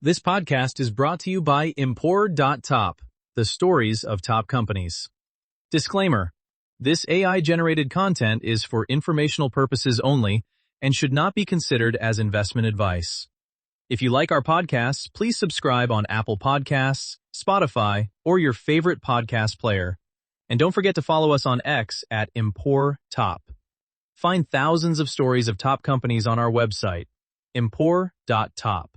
This podcast is brought to you by Impor.top, the stories of top companies. Disclaimer: this AI-generated content is for informational purposes only and should not be considered as investment advice. If you like our podcasts, please subscribe on Apple Podcasts, Spotify, or your favorite podcast player. And don't forget to follow us on X at Impor.top. Find thousands of stories of top companies on our website, Impor.top.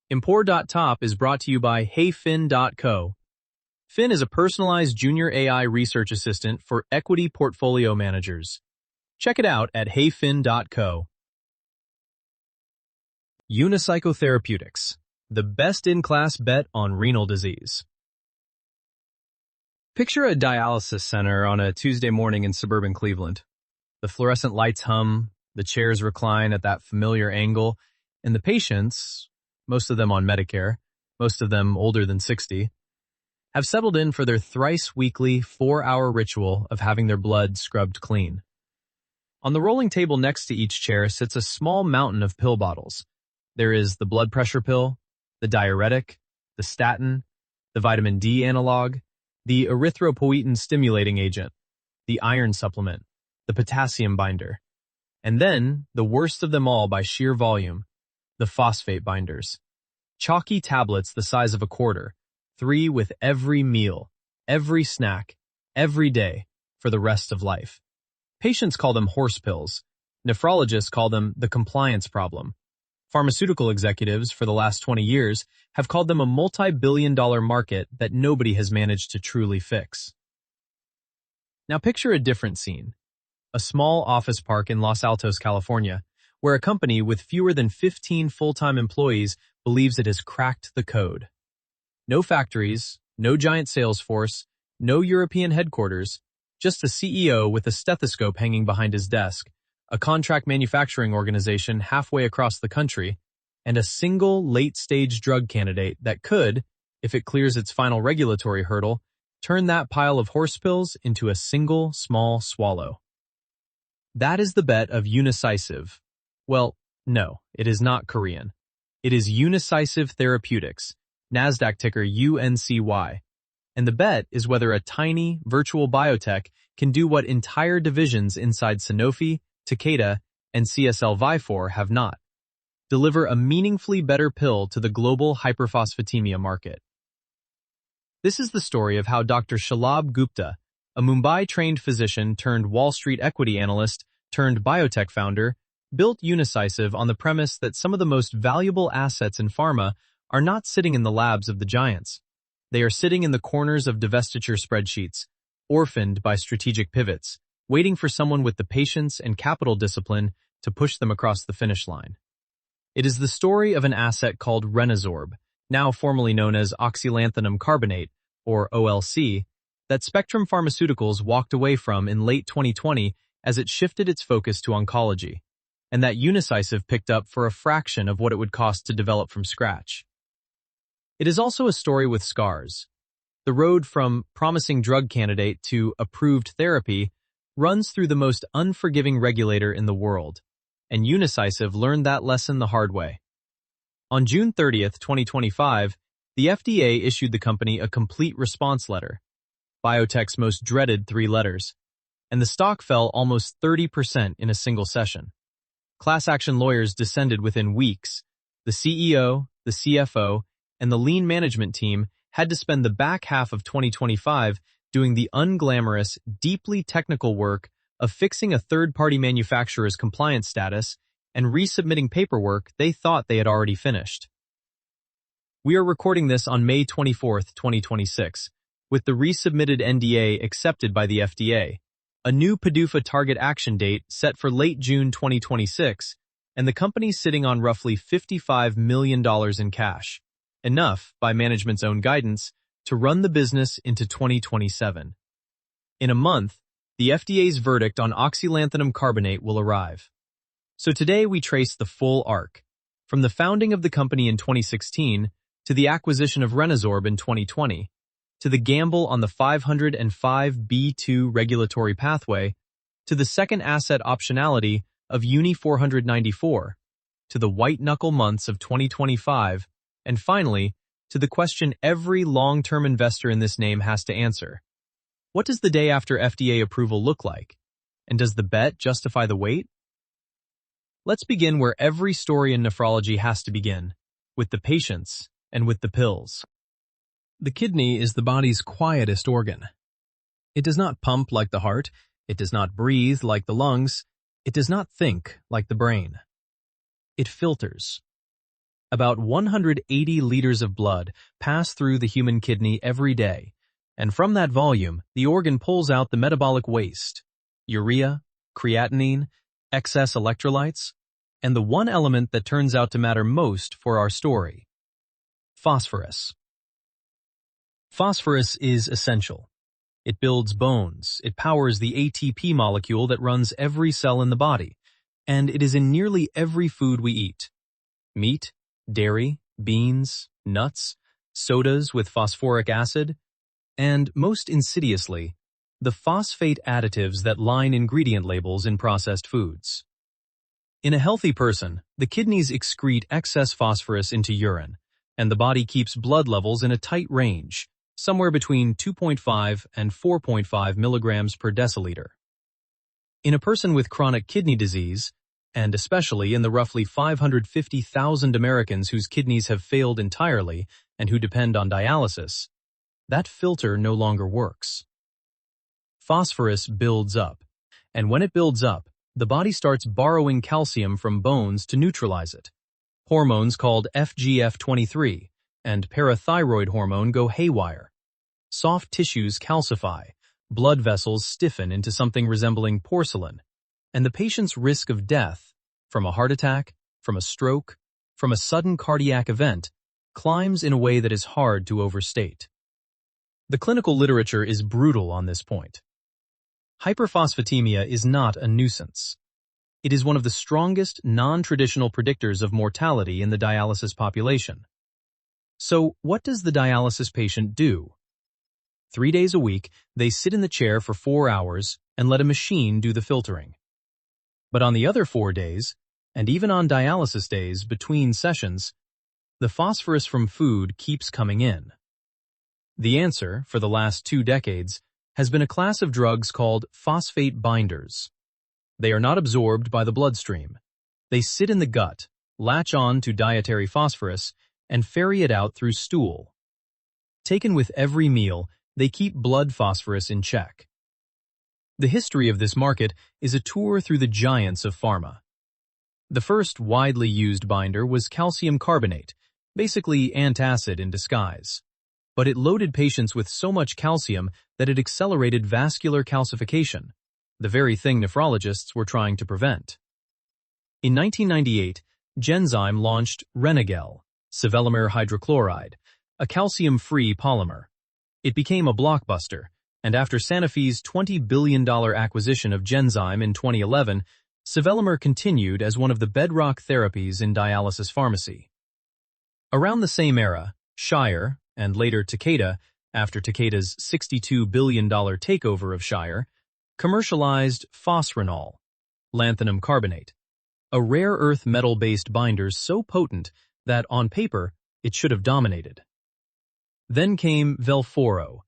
Impor.top is brought to you by HeyFin.co. Fin is a personalized junior AI research assistant for equity portfolio managers. Check it out at HeyFin.co. Unicycive Therapeutics, the best-in-class bet on renal disease. Picture a dialysis center on a Tuesday morning in suburban Cleveland. The fluorescent lights hum, the chairs recline at that familiar angle, and the patients, most of them on Medicare, most of them older than 60, have settled in for their thrice-weekly 4-hour ritual of having their blood scrubbed clean. On the rolling table next to each chair sits a small mountain of pill bottles. There is the blood pressure pill, the diuretic, the statin, the vitamin D analog, the erythropoietin-stimulating agent, the iron supplement, the potassium binder, and then, the worst of them all by sheer volume, the phosphate binders. Chalky tablets the size of a quarter, 3 with every meal, every snack, every day, for the rest of life. Patients call them horse pills. Nephrologists call them the compliance problem. Pharmaceutical executives, for the last 20 years, have called them a multi-billion-dollar market that nobody has managed to truly fix. Now picture a different scene. A small office park in Los Altos, California, where a company with fewer than 15 full-time employees believes it has cracked the code. No factories, no giant sales force, no European headquarters, just a CEO with a stethoscope hanging behind his desk, a contract manufacturing organization halfway across the country, and a single late-stage drug candidate that could, if it clears its final regulatory hurdle, turn that pile of horse pills into a single small swallow. That is the bet of Unicycive. Well, no, it is not Korean. It is Unicycive Therapeutics, NASDAQ ticker UNCY. And the bet is whether a tiny, virtual biotech can do what entire divisions inside Sanofi, Takeda, and CSL Vifor have not. Deliver a meaningfully better pill to the global hyperphosphatemia market. This is the story of how Dr. Shalabh Gupta, a Mumbai-trained physician turned Wall Street equity analyst turned biotech founder, built Unicycive on the premise that some of the most valuable assets in pharma are not sitting in the labs of the giants. They are sitting in the corners of divestiture spreadsheets, orphaned by strategic pivots, waiting for someone with the patience and capital discipline to push them across the finish line. It is the story of an asset called Renazorb, now formerly known as oxylanthanum carbonate, or OLC, that Spectrum Pharmaceuticals walked away from in late 2020 as it shifted its focus to oncology, and that Unicycive picked up for a fraction of what it would cost to develop from scratch. It is also a story with scars. The road from promising drug candidate to approved therapy runs through the most unforgiving regulator in the world, and Unicycive learned that lesson the hard way. On June 30th, 2025, the FDA issued the company a complete response letter, biotech's most dreaded 3 letters, and the stock fell almost 30% in a single session. Class action lawyers descended within weeks. The CEO, the CFO, and the lean management team had to spend the back half of 2025 doing the unglamorous, deeply technical work of fixing a third-party manufacturer's compliance status and resubmitting paperwork they thought they had already finished. We are recording this on May 24th, 2026, with the resubmitted NDA accepted by the FDA, a new PDUFA target action date set for late June 2026, and the company sitting on roughly $55 million in cash, enough, by management's own guidance, to run the business into 2027. In a month, the FDA's verdict on oxylanthanum carbonate will arrive. So today we trace the full arc, from the founding of the company in 2016 to the acquisition of Renazorb in 2020, to the gamble on the 505(b)(2) regulatory pathway, to the second asset optionality of Uni 494, to the white-knuckle months of 2025, And finally, to the question every long-term investor in this name has to answer. What does the day after FDA approval look like? And does the bet justify the wait? Let's begin where every story in nephrology has to begin, with the patients and with the pills. The kidney is the body's quietest organ. It does not pump like the heart, it does not breathe like the lungs, it does not think like the brain. It filters. About 180 liters of blood pass through the human kidney every day, and from that volume, the organ pulls out the metabolic waste, urea, creatinine, excess electrolytes, and the one element that turns out to matter most for our story, phosphorus. Phosphorus is essential. It builds bones, it powers the ATP molecule that runs every cell in the body, and it is in nearly every food we eat. Meat, dairy, beans, nuts, sodas with phosphoric acid, and most insidiously, the phosphate additives that line ingredient labels in processed foods. In a healthy person, the kidneys excrete excess phosphorus into urine, and the body keeps blood levels in a tight range, somewhere between 2.5 and 4.5 milligrams per deciliter. In a person with chronic kidney disease, and especially in the roughly 550,000 Americans whose kidneys have failed entirely and who depend on dialysis, that filter no longer works. Phosphorus builds up, and when it builds up, the body starts borrowing calcium from bones to neutralize it. Hormones called FGF23 and parathyroid hormone go haywire. Soft tissues calcify, blood vessels stiffen into something resembling porcelain, and the patient's risk of death, from a heart attack, from a stroke, from a sudden cardiac event, climbs in a way that is hard to overstate. The clinical literature is brutal on this point. Hyperphosphatemia is not a nuisance. It is one of the strongest non-traditional predictors of mortality in the dialysis population. So, what does the dialysis patient do? 3 days a week, they sit in the chair for 4 hours and let a machine do the filtering. But on the other 4 days, and even on dialysis days between sessions, the phosphorus from food keeps coming in. The answer, for the last 2 decades, has been a class of drugs called phosphate binders. They are not absorbed by the bloodstream. They sit in the gut, latch on to dietary phosphorus, and ferry it out through stool. Taken with every meal, they keep blood phosphorus in check. The history of this market is a tour through the giants of pharma. The first widely used binder was calcium carbonate, basically antacid in disguise. But it loaded patients with so much calcium that it accelerated vascular calcification, the very thing nephrologists were trying to prevent. In 1998, Genzyme launched Renagel, sevelamer hydrochloride, a calcium-free polymer. It became a blockbuster, and after Sanofi's $20 billion acquisition of Genzyme in 2011, sevelamer continued as one of the bedrock therapies in dialysis pharmacy. Around the same era, Shire, and later Takeda, after Takeda's $62 billion takeover of Shire, commercialized Renal, lanthanum carbonate, a rare earth metal-based binder so potent that, on paper, it should have dominated. Then came Velphoro,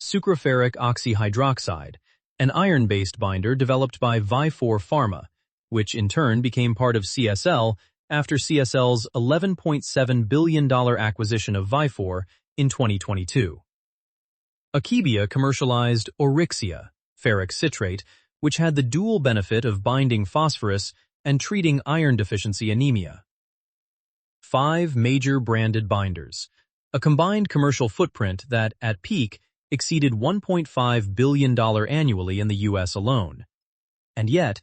sucroferric oxyhydroxide, an iron-based binder developed by Vifor Pharma, which in turn became part of CSL after CSL's $11.7 billion acquisition of Vifor in 2022. Akebia commercialized Auryxia, ferric citrate, which had the dual benefit of binding phosphorus and treating iron deficiency anemia. 5 major branded binders, a combined commercial footprint that, at peak, exceeded $1.5 billion annually in the U.S. alone. And yet,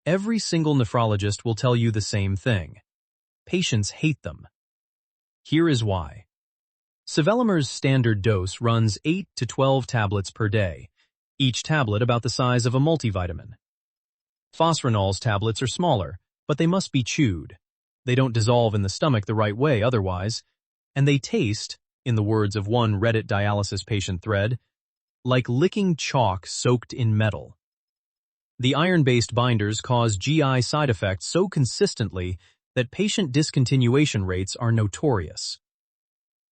every single nephrologist will tell you the same thing. Patients hate them. Here is why. Sevelamer's standard dose runs 8 to 12 tablets per day, each tablet about the size of a multivitamin. Phosrenol's tablets are smaller, but they must be chewed. They don't dissolve in the stomach the right way otherwise, and they taste, in the words of one Reddit dialysis patient thread, like licking chalk soaked in metal. The iron-based binders cause GI side effects so consistently that patient discontinuation rates are notorious.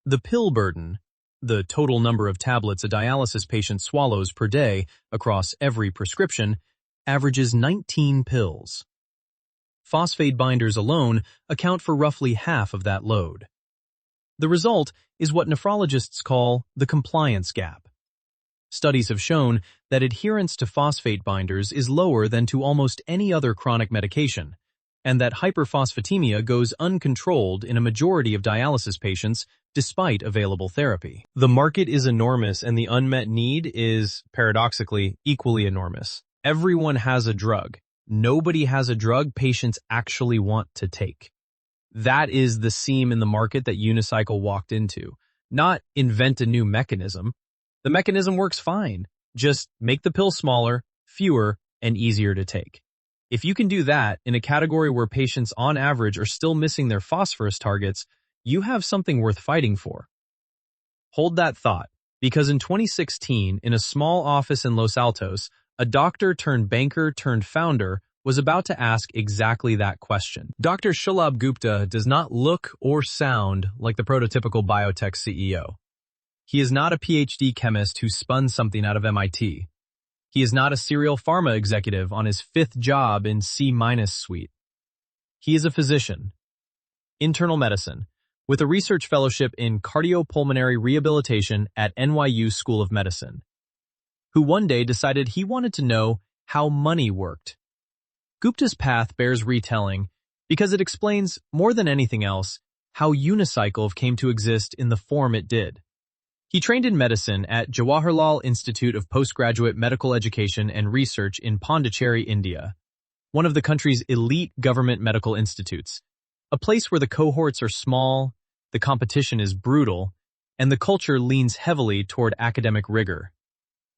The pill burden, the total number of tablets a dialysis patient swallows per day across every prescription, averages 19 pills. Phosphate binders alone account for roughly half of that load. The result is what nephrologists call the compliance gap. Studies have shown that adherence to phosphate binders is lower than to almost any other chronic medication, and that hyperphosphatemia goes uncontrolled in a majority of dialysis patients despite available therapy. The market is enormous and the unmet need is, paradoxically, equally enormous. Everyone has a drug. Nobody has a drug patients actually want to take. That is the seam in the market that Unicycle walked into. Not invent a new mechanism. The mechanism works fine. Just make the pill smaller, fewer, and easier to take. If you can do that in a category where patients on average are still missing their phosphorus targets, you have something worth fighting for. Hold that thought, because in 2016, in a small office in Los Altos, a doctor turned banker turned founder was about to ask exactly that question. Dr. Shalabh Gupta does not look or sound like the prototypical biotech CEO. He is not a PhD chemist who spun something out of MIT. He is not a serial pharma executive on his 5th job in C- suite. He is a physician, internal medicine, with a research fellowship in cardiopulmonary rehabilitation at NYU School of Medicine, who one day decided he wanted to know how money worked. Gupta's path bears retelling because it explains, more than anything else, how Unicycle came to exist in the form it did. He trained in medicine at Jawaharlal Institute of Postgraduate Medical Education and Research in Pondicherry, India, one of the country's elite government medical institutes, a place where the cohorts are small, the competition is brutal, and the culture leans heavily toward academic rigor.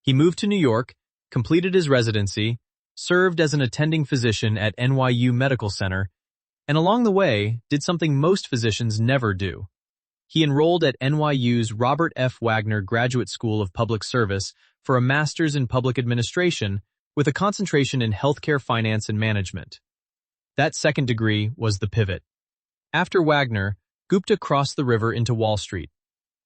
He moved to New York, completed his residency, served as an attending physician at NYU Medical Center, and along the way did something most physicians never do. He enrolled at NYU's Robert F. Wagner Graduate School of Public Service for a master's in public administration with a concentration in healthcare finance and management. That second degree was the pivot. After Wagner, Gupta crossed the river into Wall Street.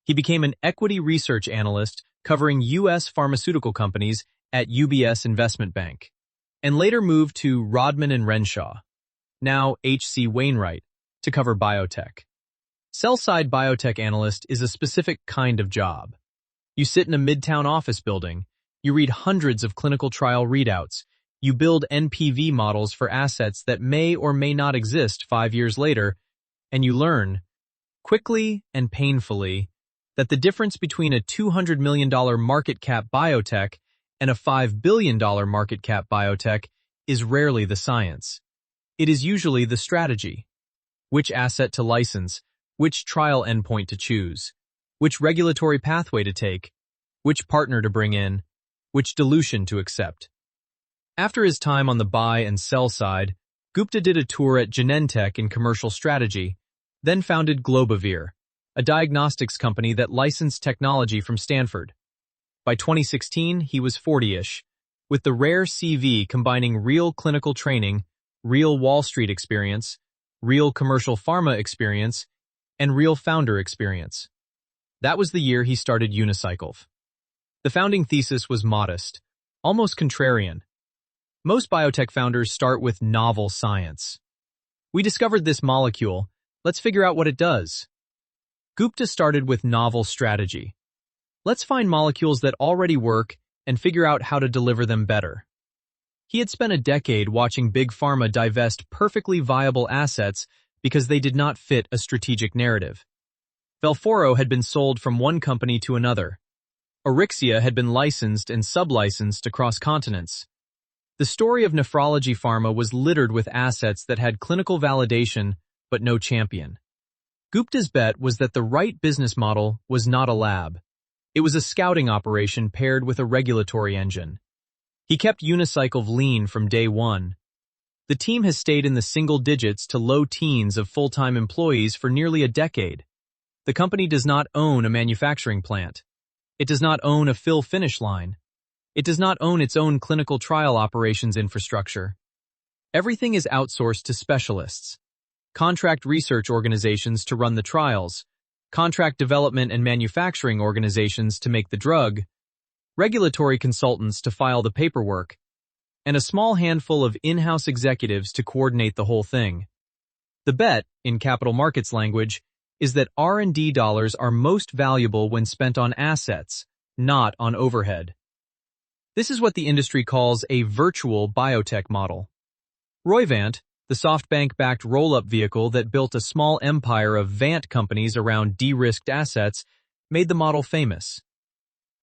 He became an equity research analyst covering U.S. pharmaceutical companies at UBS Investment Bank, and later moved to Rodman & Renshaw, now H.C. Wainwright, to cover biotech. Sell-side biotech analyst is a specific kind of job. You sit in a midtown office building, you read hundreds of clinical trial readouts, you build NPV models for assets that may or may not exist 5 years later, and you learn, quickly and painfully, that the difference between a $200 million market cap biotech and a $5 billion market cap biotech is rarely the science. It is usually the strategy. Which asset to license, which trial endpoint to choose, which regulatory pathway to take, which partner to bring in, which dilution to accept. After his time on the buy and sell side, Gupta did a tour at Genentech in commercial strategy, then founded Globovir, a diagnostics company that licensed technology from Stanford. By 2016, he was 40-ish, with the rare CV combining real clinical training, real Wall Street experience, real commercial pharma experience, and real founder experience. That was the year he started Unicycle. The founding thesis was modest, almost contrarian. Most biotech founders start with novel science. We discovered this molecule, let's figure out what it does. Gupta started with novel strategy. Let's find molecules that already work and figure out how to deliver them better. He had spent a decade watching big pharma divest perfectly viable assets because they did not fit a strategic narrative. Velphoro had been sold from one company to another. Auryxia had been licensed and sub-licensed across continents. The story of nephrology pharma was littered with assets that had clinical validation but no champion. Gupta's bet was that the right business model was not a lab. It was a scouting operation paired with a regulatory engine. He kept Unicycle lean from day one. The team has stayed in the single digits to low teens of full-time employees for nearly a decade. The company does not own a manufacturing plant. It does not own a fill-finish line. It does not own its own clinical trial operations infrastructure. Everything is outsourced to specialists, contract research organizations to run the trials, contract development and manufacturing organizations to make the drug, regulatory consultants to file the paperwork, and a small handful of in-house executives to coordinate the whole thing. The bet, in capital markets language, is that R&D dollars are most valuable when spent on assets, not on overhead. This is what the industry calls a virtual biotech model. Roivant, the SoftBank-backed roll-up vehicle that built a small empire of Vant companies around de-risked assets, made the model famous.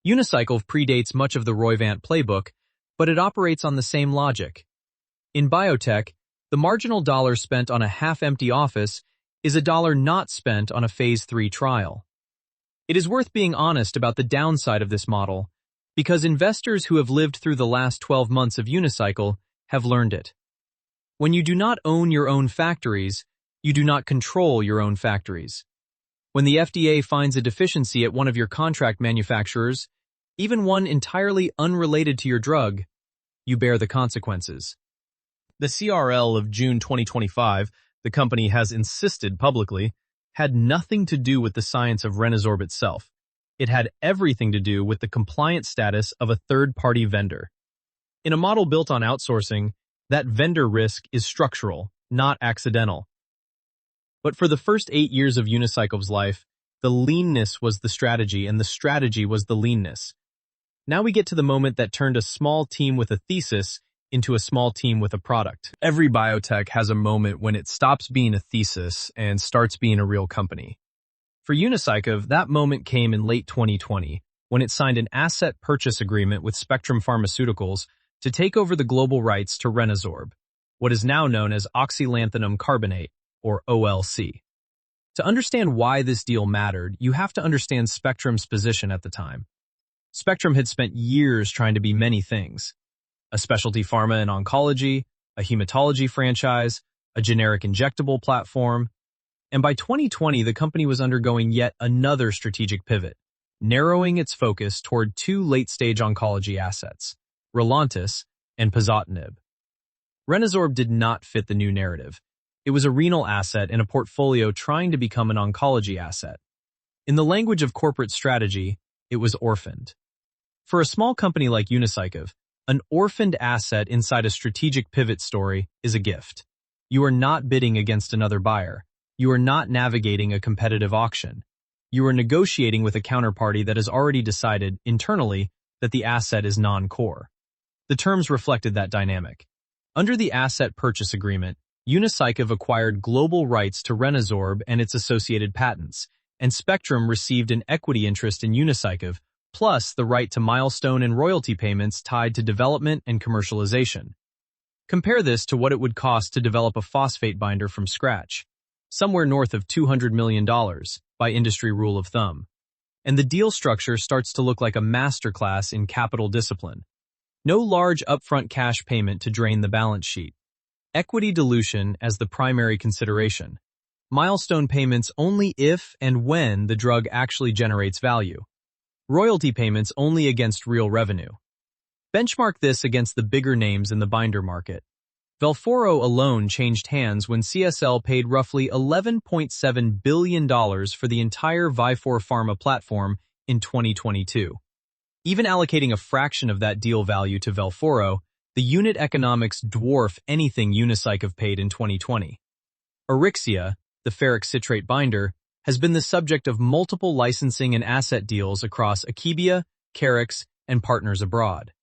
Unicycive predates much of the Roivant playbook, but it operates on the same logic. In biotech, the marginal dollar spent on a half-empty office is a dollar not spent on a Phase 3 trial. It is worth being honest about the downside of this model, because investors who have lived through the last 12 months of Unicycive have learned it. When you do not own your own factories, you do not control your own factories. When the FDA finds a deficiency at one of your contract manufacturers, even one entirely unrelated to your drug, you bear the consequences. The CRL of June 2025, the company has insisted publicly, had nothing to do with the science of Renazorb itself. It had everything to do with the compliance status of a third-party vendor. In a model built on outsourcing, that vendor risk is structural, not accidental. But for the first 8 years of Unicycive's life, the leanness was the strategy and the strategy was the leanness. Now we get to the moment that turned a small team with a thesis into a small team with a product. Every biotech has a moment when it stops being a thesis and starts being a real company. For Unicycive, that moment came in late 2020, when it signed an asset purchase agreement with Spectrum Pharmaceuticals to take over the global rights to Renazorb, what is now known as oxylanthanum carbonate, or OLC. To understand why this deal mattered, you have to understand Spectrum's position at the time. Spectrum had spent years trying to be many things: a specialty pharma in oncology, a hematology franchise, a generic injectable platform, and by 2020 the company was undergoing yet another strategic pivot, narrowing its focus toward 2 late-stage oncology assets, Relantis and Pazotinib. Renazorb did not fit the new narrative. It was a renal asset in a portfolio trying to become an oncology asset. In the language of corporate strategy, it was orphaned. For a small company like Unicycive, an orphaned asset inside a strategic pivot story is a gift. You are not bidding against another buyer. You are not navigating a competitive auction. You are negotiating with a counterparty that has already decided, internally, that the asset is non-core. The terms reflected that dynamic. Under the asset purchase agreement, Unicycive acquired global rights to Renazorb and its associated patents, and Spectrum received an equity interest in Unicycive, plus the right to milestone and royalty payments tied to development and commercialization. Compare this to what it would cost to develop a phosphate binder from scratch, somewhere north of $200 million by industry rule of thumb. And the deal structure starts to look like a masterclass in capital discipline. No large upfront cash payment to drain the balance sheet. Equity dilution as the primary consideration. Milestone payments only if and when the drug actually generates value. Royalty payments only against real revenue. Benchmark this against the bigger names in the binder market. Velphoro alone changed hands when CSL paid roughly $11.7 billion for the entire Vifor Pharma platform in 2022. Even allocating a fraction of that deal value to Velphoro, the unit economics dwarf anything Unicycive paid in 2020. Auryxia, the ferric citrate binder, has been the subject of multiple licensing and asset deals across Akebia, Carex, and partners abroad,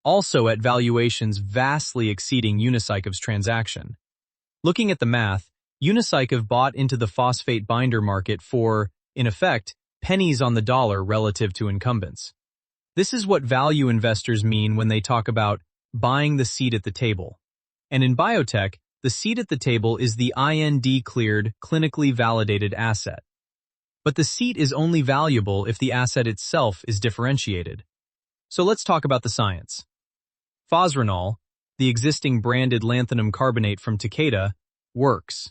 also at valuations vastly exceeding Unicycive's transaction. Looking at the math, Unicycive bought into the phosphate binder market for, in effect, pennies on the dollar relative to incumbents. This is what value investors mean when they talk about buying the seat at the table. And in biotech, the seat at the table is the IND-cleared, clinically validated asset. But the seat is only valuable if the asset itself is differentiated. So let's talk about the science. Phosrenol, the existing branded lanthanum carbonate from Takeda, works.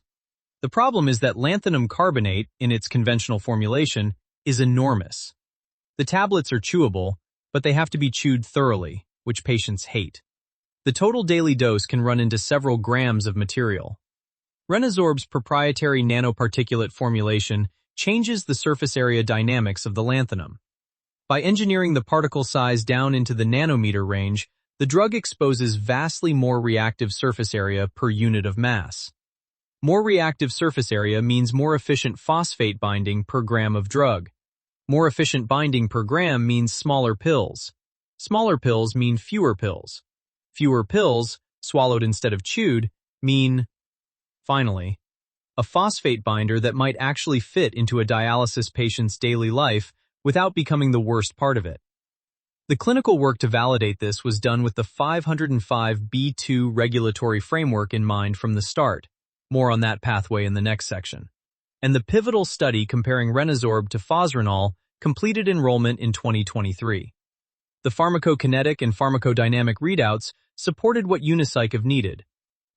The problem is that lanthanum carbonate, in its conventional formulation, is enormous. The tablets are chewable, but they have to be chewed thoroughly, which patients hate. The total daily dose can run into several grams of material. Renazorb's proprietary nanoparticulate formulation changes the surface area dynamics of the lanthanum. By engineering the particle size down into the nanometer range, the drug exposes vastly more reactive surface area per unit of mass. More reactive surface area means more efficient phosphate binding per gram of drug. More efficient binding per gram means smaller pills. Smaller pills mean fewer pills. Fewer pills, swallowed instead of chewed, mean, finally, a phosphate binder that might actually fit into a dialysis patient's daily life without becoming the worst part of it. The clinical work to validate this was done with the 505(b)(2) regulatory framework in mind from the start. More on that pathway in the next section. And the pivotal study comparing Renazorb to Renal completed enrollment in 2023. The pharmacokinetic and pharmacodynamic readouts supported what Unicycive needed,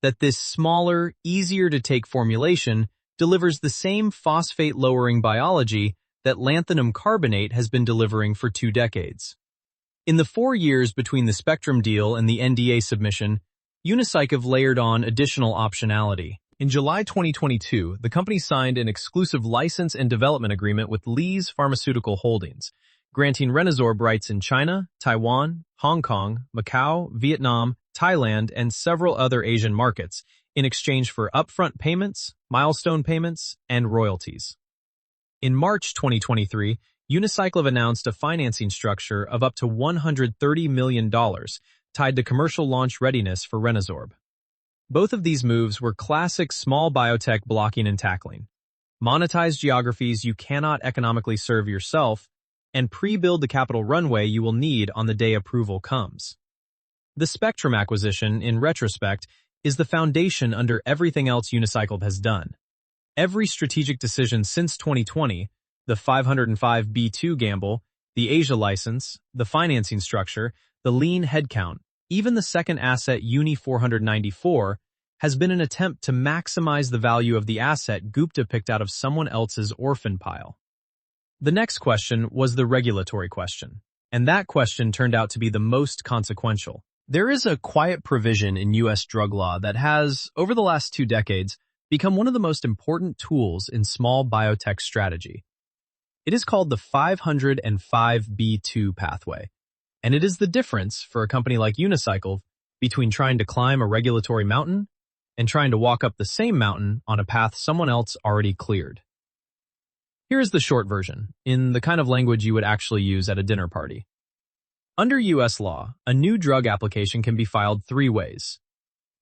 that this smaller, easier-to-take formulation delivers the same phosphate-lowering biology that lanthanum carbonate has been delivering for 2 decades. In the 4 years between the Spectrum deal and the NDA submission, Unicycive layered on additional optionality. In July 2022, the company signed an exclusive license and development agreement with Lee's Pharmaceutical Holdings, granting Renazorb rights in China, Taiwan, Hong Kong, Macau, Vietnam, Thailand, and several other Asian markets in exchange for upfront payments, milestone payments, and royalties. In March 2023, Unicycive announced a financing structure of up to $130 million tied to commercial launch readiness for Renazorb. Both of these moves were classic small biotech blocking and tackling. Monetize geographies you cannot economically serve yourself, and pre-build the capital runway you will need on the day approval comes. The Spectrum acquisition, in retrospect, is the foundation under everything else Unicycive has done. Every strategic decision since 2020, the 505(b)(2) gamble, the Asia license, the financing structure, the lean headcount, even the second asset Uni-494, has been an attempt to maximize the value of the asset Gupta picked out of someone else's orphan pile. The next question was the regulatory question, and that question turned out to be the most consequential. There is a quiet provision in U.S. drug law that has, over the last 2 decades, become one of the most important tools in small biotech strategy. It is called the 505(b)(2) pathway, and it is the difference for a company like Unicycive between trying to climb a regulatory mountain and trying to walk up the same mountain on a path someone else already cleared. Here is the short version, in the kind of language you would actually use at a dinner party. Under U.S. law, a new drug application can be filed 3 ways.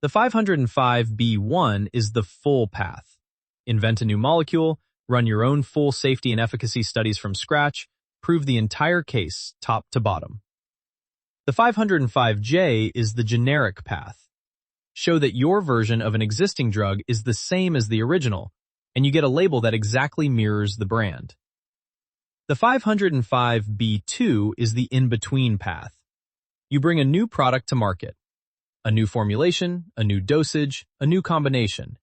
The 505(b)(1) is the full path. Invent a new molecule, run your own full safety and efficacy studies from scratch, prove the entire case, top to bottom. The 505(j) is the generic path. Show that your version of an existing drug is the same as the original, and you get a label that exactly mirrors the brand. The 505(b)(2) is the in-between path. You bring a new product to market, a new formulation, a new dosage, a new combination,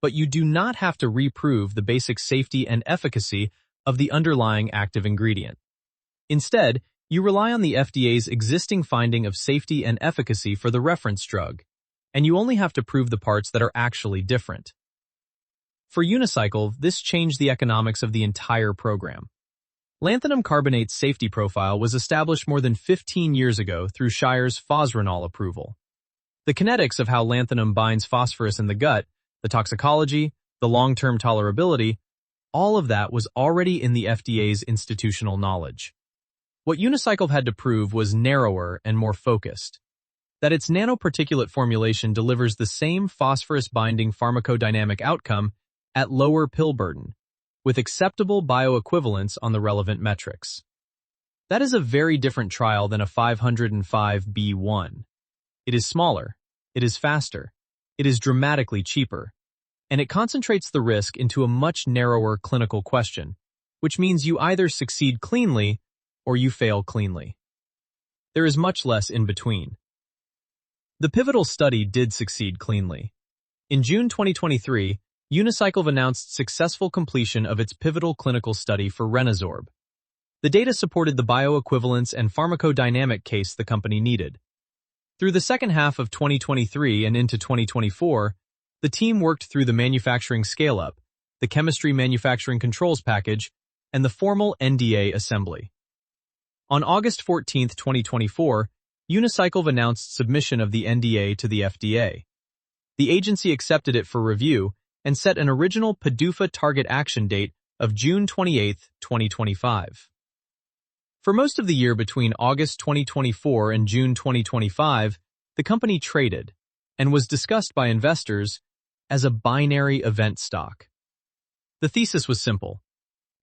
but you do not have to reprove the basic safety and efficacy of the underlying active ingredient. Instead, you rely on the FDA's existing finding of safety and efficacy for the reference drug, and you only have to prove the parts that are actually different. For Unicycive, this changed the economics of the entire program. Lanthanum carbonate's safety profile was established more than 15 years ago through Shire's Renal approval. The kinetics of how lanthanum binds phosphorus in the gut, the toxicology, the long-term tolerability, all of that was already in the FDA's institutional knowledge. What Unicycive had to prove was narrower and more focused. That its nanoparticulate formulation delivers the same phosphorus-binding pharmacodynamic outcome at lower pill burden, with acceptable bioequivalence on the relevant metrics. That is a very different trial than a 505(b)(1). It is smaller, it is faster, it is dramatically cheaper, and it concentrates the risk into a much narrower clinical question, which means you either succeed cleanly or you fail cleanly. There is much less in between. The pivotal study did succeed cleanly. In June 2023, Unicycive announced successful completion of its pivotal clinical study for Renazorb. The data supported the bioequivalence and pharmacodynamic case the company needed. Through the second half of 2023 and into 2024, the team worked through the manufacturing scale-up, the chemistry manufacturing controls package, and the formal NDA assembly. On August 14, 2024, Unicycive announced submission of the NDA to the FDA. The agency accepted it for review and set an original PDUFA target action date of June 28, 2025. For most of the year between August 2024 and June 2025, the company traded and was discussed by investors as a binary event stock. The thesis was simple.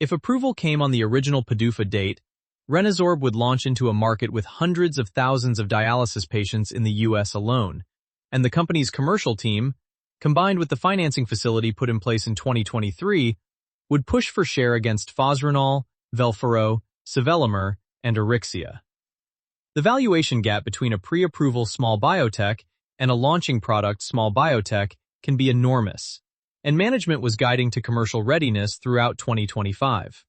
If approval came on the original PDUFA date, Renazorb would launch into a market with hundreds of thousands of dialysis patients in the U.S. alone, and the company's commercial team, combined with the financing facility put in place in 2023, would push for share against Renal, Velphoro, Sevelamer, and Auryxia. The valuation gap between a pre-approval small biotech and a launching product small biotech can be enormous, and management was guiding to commercial readiness throughout 2025.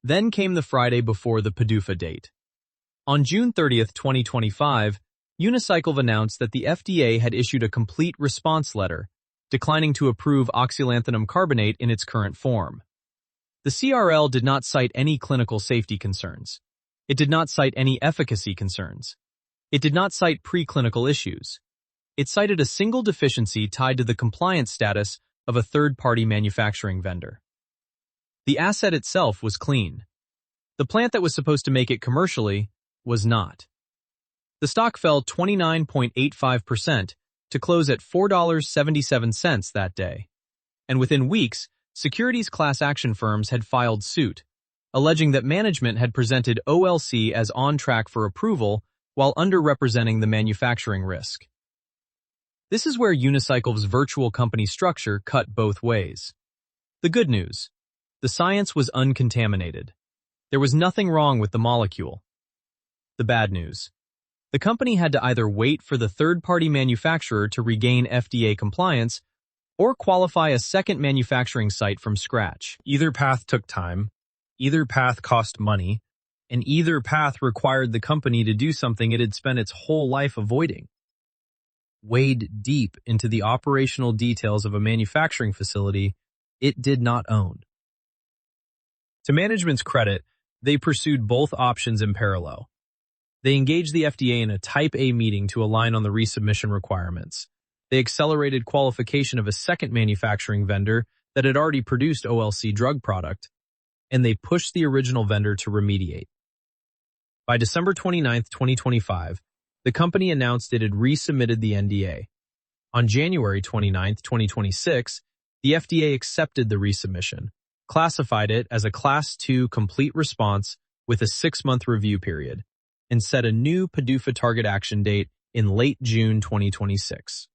Then came the Friday before the PDUFA date. On June 30, 2025, Unicycive announced that the FDA had issued a complete response letter, declining to approve oxylanthanum carbonate in its current form. The CRL did not cite any clinical safety concerns. It did not cite any efficacy concerns. It did not cite preclinical issues. It cited a single deficiency tied to the compliance status of a third-party manufacturing vendor. The asset itself was clean. The plant that was supposed to make it commercially was not. The stock fell 29.85% to close at $4.77 that day. And within weeks, securities class action firms had filed suit, alleging that management had presented OLC as on track for approval while underrepresenting the manufacturing risk. This is where Unicycive's virtual company structure cut both ways. The good news. The science was uncontaminated. There was nothing wrong with the molecule. The bad news. The company had to either wait for the third-party manufacturer to regain FDA compliance or qualify a second manufacturing site from scratch. Either path took time, either path cost money, and either path required the company to do something it had spent its whole life avoiding. Wade deep into the operational details of a manufacturing facility it did not own. To management's credit, they pursued both options in parallel. They engaged the FDA in a Type A meeting to align on the resubmission requirements. They accelerated qualification of a second manufacturing vendor that had already produced OLC drug product, and they pushed the original vendor to remediate. By December 29, 2025, the company announced it had resubmitted the NDA. On January 29, 2026, the FDA accepted the resubmission, classified it as a Class 2 complete response with a 6-month review period, and set a new PDUFA target action date in late June 2026.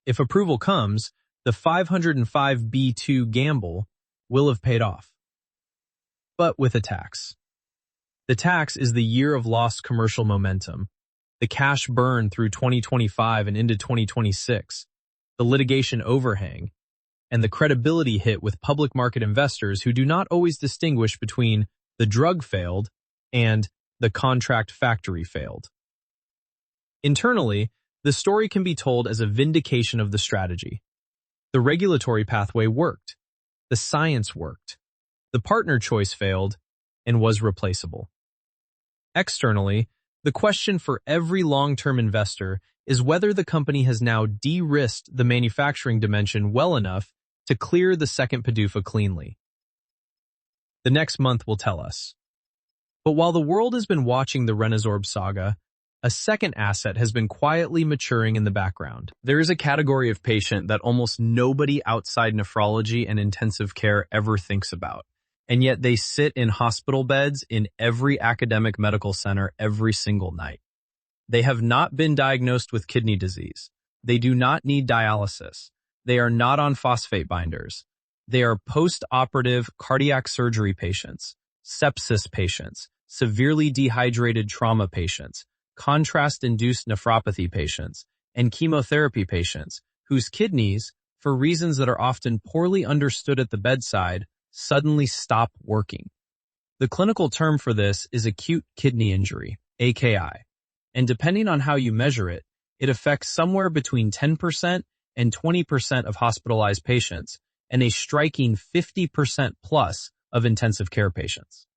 If approval comes, the 505(b)(2) gamble will have paid off. But with a tax. The tax is the year of lost commercial momentum, the cash burn through 2025 and into 2026, the litigation overhang, and the credibility hit with public market investors who do not always distinguish between the drug failed and the contract factory failed. Internally, the story can be told as a vindication of the strategy. The regulatory pathway worked. The science worked. The partner choice failed and was replaceable. Externally, the question for every long-term investor is whether the company has now de-risked the manufacturing dimension well enough to clear the second PDUFA cleanly. The next month will tell us. But while the world has been watching the Renazorb saga, a second asset has been quietly maturing in the background. There is a category of patient that almost nobody outside nephrology and intensive care ever thinks about, and yet they sit in hospital beds in every academic medical center every single night. They have not been diagnosed with kidney disease. They do not need dialysis. They are not on phosphate binders. They are post-operative cardiac surgery patients, sepsis patients, severely dehydrated trauma patients, contrast-induced nephropathy patients, and chemotherapy patients whose kidneys, for reasons that are often poorly understood at the bedside, suddenly stop working. The clinical term for this is acute kidney injury, AKI, and depending on how you measure it, it affects somewhere between 10% and 20% of hospitalized patients and a striking 50% plus of intensive care patients.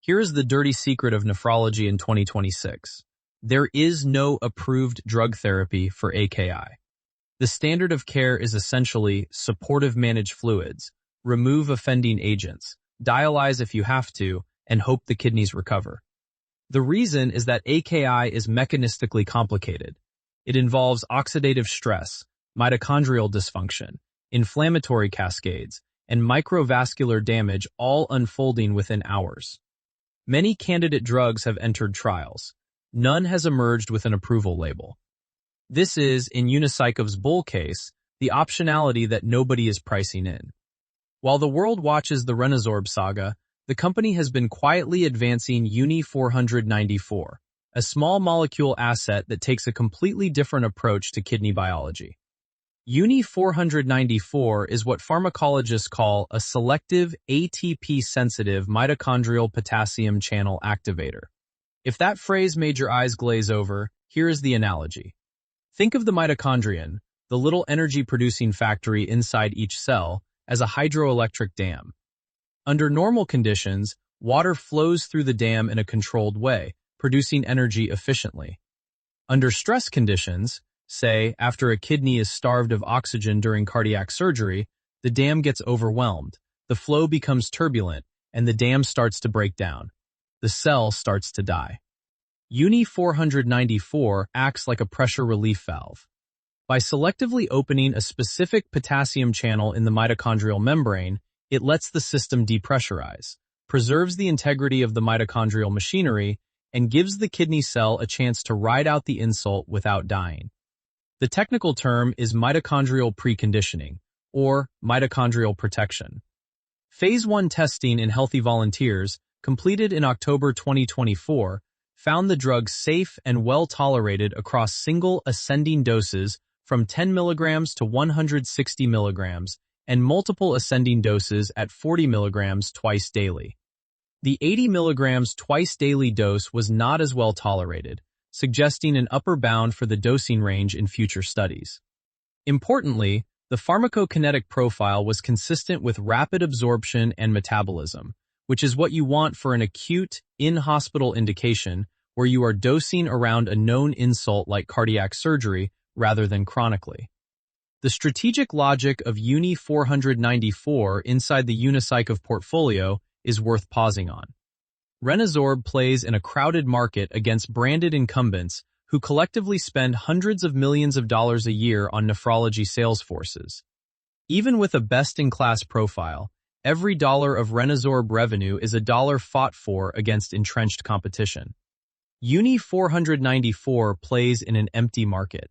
Here is the dirty secret of nephrology in 2026. There is no approved drug therapy for AKI. The standard of care is essentially supportive managed fluids, remove offending agents, dialyze if you have to, and hope the kidneys recover. The reason is that AKI is mechanistically complicated. It involves oxidative stress, mitochondrial dysfunction, inflammatory cascades, and microvascular damage all unfolding within hours. Many candidate drugs have entered trials. None has emerged with an approval label. This is, in Unicycive's bull case, the optionality that nobody is pricing in. While the world watches the Renazorb saga, the company has been quietly advancing UNI-494, a small molecule asset that takes a completely different approach to kidney biology. UNI-494 is what pharmacologists call a selective ATP-sensitive mitochondrial potassium channel activator. If that phrase made your eyes glaze over, here is the analogy. Think of the mitochondrion, the little energy-producing factory inside each cell, as a hydroelectric dam. Under normal conditions, water flows through the dam in a controlled way, producing energy efficiently. Under stress conditions, say after a kidney is starved of oxygen during cardiac surgery, the dam gets overwhelmed, the flow becomes turbulent, and the dam starts to break down. The cell starts to die. UNI-494 acts like a pressure relief valve. By selectively opening a specific potassium channel in the mitochondrial membrane, it lets the system depressurize, preserves the integrity of the mitochondrial machinery, and gives the kidney cell a chance to ride out the insult without dying. The technical term is mitochondrial preconditioning, or mitochondrial protection. Phase 1 testing in healthy volunteers, completed in October 2024, found the drug safe and well-tolerated across single ascending doses from 10 mg to 160 mg, and multiple ascending doses at 40 mg twice daily. The 80 mg twice daily dose was not as well tolerated, suggesting an upper bound for the dosing range in future studies. Importantly, the pharmacokinetic profile was consistent with rapid absorption and metabolism, which is what you want for an acute, in-hospital indication where you are dosing around a known insult like cardiac surgery rather than chronically. The strategic logic of UNI-494 inside the Unicycive portfolio is worth pausing on. Renazorb plays in a crowded market against branded incumbents who collectively spend hundreds of millions of dollars a year on nephrology sales forces. Even with a best-in-class profile, every dollar of Renazorb revenue is a dollar fought for against entrenched competition. UNI-494 plays in an empty market.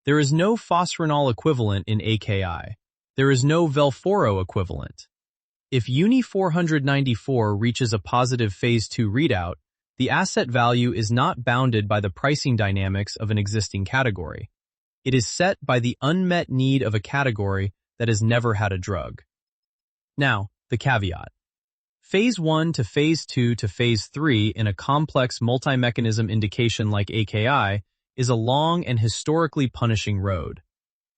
There is no phosphorenol equivalent in AKI. There is no Velphoro equivalent. If UNI-494 reaches a positive Phase 2 readout, the asset value is not bounded by the pricing dynamics of an existing category. It is set by the unmet need of a category that has never had a drug. Now, the caveat. Phase 1 to Phase 2 to Phase 3 in a complex multi-mechanism indication like AKI is a long and historically punishing road.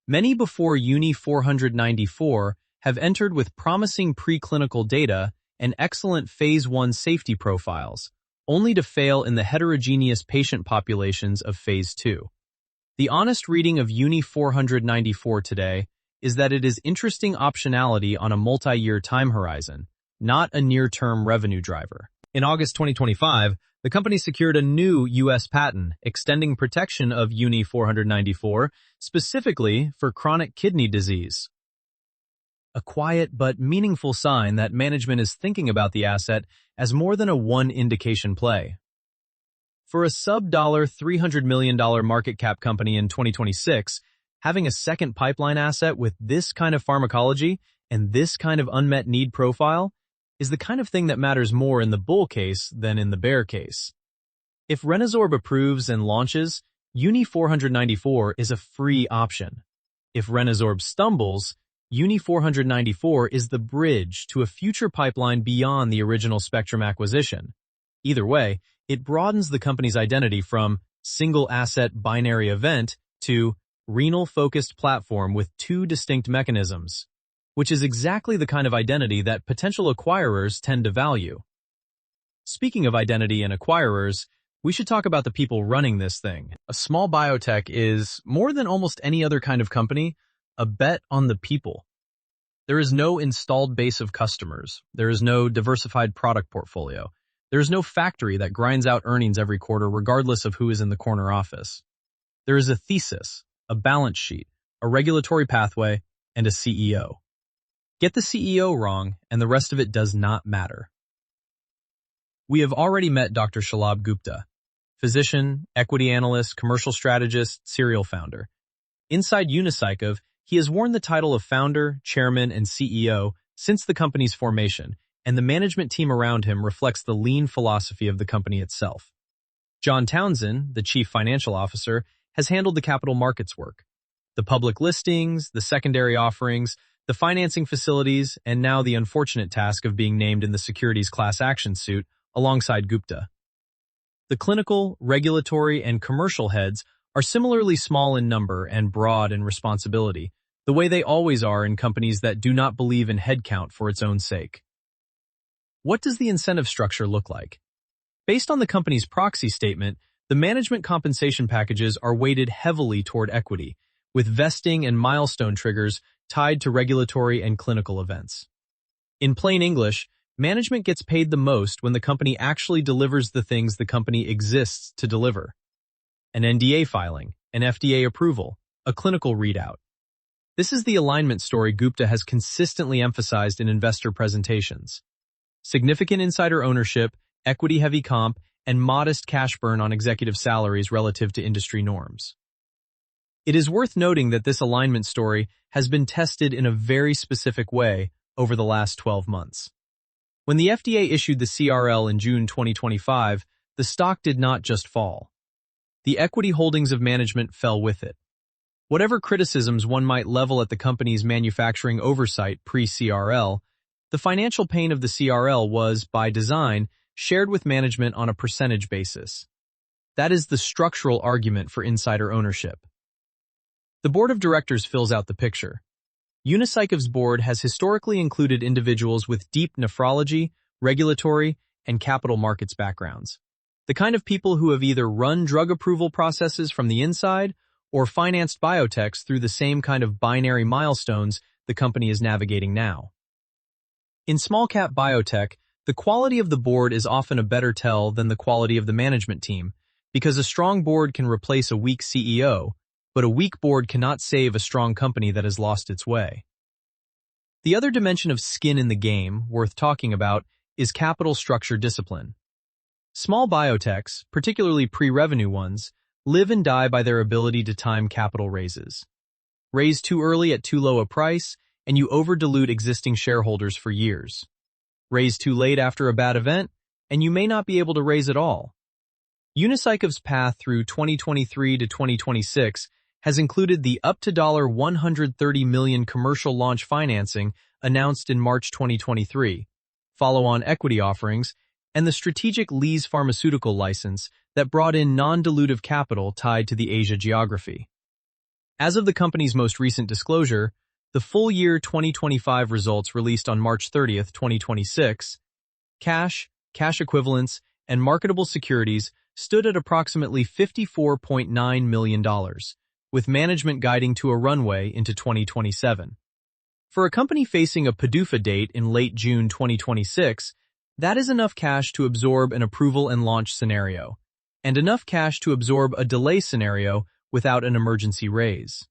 Many before UNI-494 have entered with promising preclinical data and excellent Phase 1 safety profiles, only to fail in the heterogeneous patient populations of Phase 2. The honest reading of UNI-494 today is that it is interesting optionality on a multi-year time horizon, not a near-term revenue driver. In August 2025, the company secured a new U.S. patent extending protection of UNI-494 specifically for chronic kidney disease. A quiet but meaningful sign that management is thinking about the asset as more than a one-indication play. For a sub-$300 million market cap company in 2026, having a second pipeline asset with this kind of pharmacology and this kind of unmet need profile is the kind of thing that matters more in the bull case than in the bear case. If Renazorb approves and launches, UNI-494 is a free option. If Renazorb stumbles, UNI-494 is the bridge to a future pipeline beyond the original Spectrum acquisition. Either way, it broadens the company's identity from single-asset binary event to renal-focused platform with two distinct mechanisms. which is exactly the kind of identity that potential acquirers tend to value. Speaking of identity and acquirers, we should talk about the people running this thing. A small biotech is, more than almost any other kind of company, a bet on the people. There is no installed base of customers. There is no diversified product portfolio. There is no factory that grinds out earnings every quarter regardless of who is in the corner office. There is a thesis, a balance sheet, a regulatory pathway, and a CEO. Get the CEO wrong, and the rest of it does not matter. We have already met Dr. Shalabh Gupta, physician, equity analyst, commercial strategist, serial founder. Inside Unicycive, he has worn the title of founder, chairman, and CEO since the company's formation, and the management team around him reflects the lean philosophy of the company itself. John Townsend, the chief financial officer, has handled the capital markets work, the public listings, the secondary offerings, the financing facilities, and now the unfortunate task of being named in the securities class action suit alongside Gupta. The clinical, regulatory, and commercial heads are similarly small in number and broad in responsibility, the way they always are in companies that do not believe in headcount for its own sake. What does the incentive structure look like? Based on the company's proxy statement, the management compensation packages are weighted heavily toward equity, with vesting and milestone triggers tied to regulatory and clinical events. In plain English, management gets paid the most when the company actually delivers the things the company exists to deliver. An NDA filing, an FDA approval, a clinical readout. This is the alignment story Gupta has consistently emphasized in investor presentations. Significant insider ownership, equity-heavy comp, and modest cash burn on executive salaries relative to industry norms. It is worth noting that this alignment story has been tested in a very specific way over the last 12 months. When the FDA issued the CRL in June 2025, the stock did not just fall. The equity holdings of management fell with it. Whatever criticisms one might level at the company's manufacturing oversight pre-CRL, the financial pain of the CRL was, by design, shared with management on a percentage basis. That is the structural argument for insider ownership. The board of directors fills out the picture. Unicycive's board has historically included individuals with deep nephrology, regulatory, and capital markets backgrounds. The kind of people who have either run drug approval processes from the inside or financed biotechs through the same kind of binary milestones the company is navigating now. In small-cap biotech, the quality of the board is often a better tell than the quality of the management team, because a strong board can replace a weak CEO, but a weak board cannot save a strong company that has lost its way. The other dimension of skin in the game, worth talking about, is capital structure discipline. Small biotechs, particularly pre-revenue ones, live and die by their ability to time capital raises. Raise too early at too low a price, and you over-dilute existing shareholders for years. Raise too late after a bad event, and you may not be able to raise at all. Unicycive's path through 2023 to 2026 has included the up to $130 million commercial launch financing announced in March 2023, follow-on equity offerings, and the strategic Lee's pharmaceutical license that brought in non-dilutive capital tied to the Asia geography. As of the company's most recent disclosure, the full year 2025 results released on March 30, 2026, cash equivalents, and marketable securities stood at approximately $54.9 million, with management guiding to a runway into 2027. For a company facing a PDUFA date in late June 2026, that is enough cash to absorb an approval and launch scenario, and enough cash to absorb a delay scenario without an emergency raise.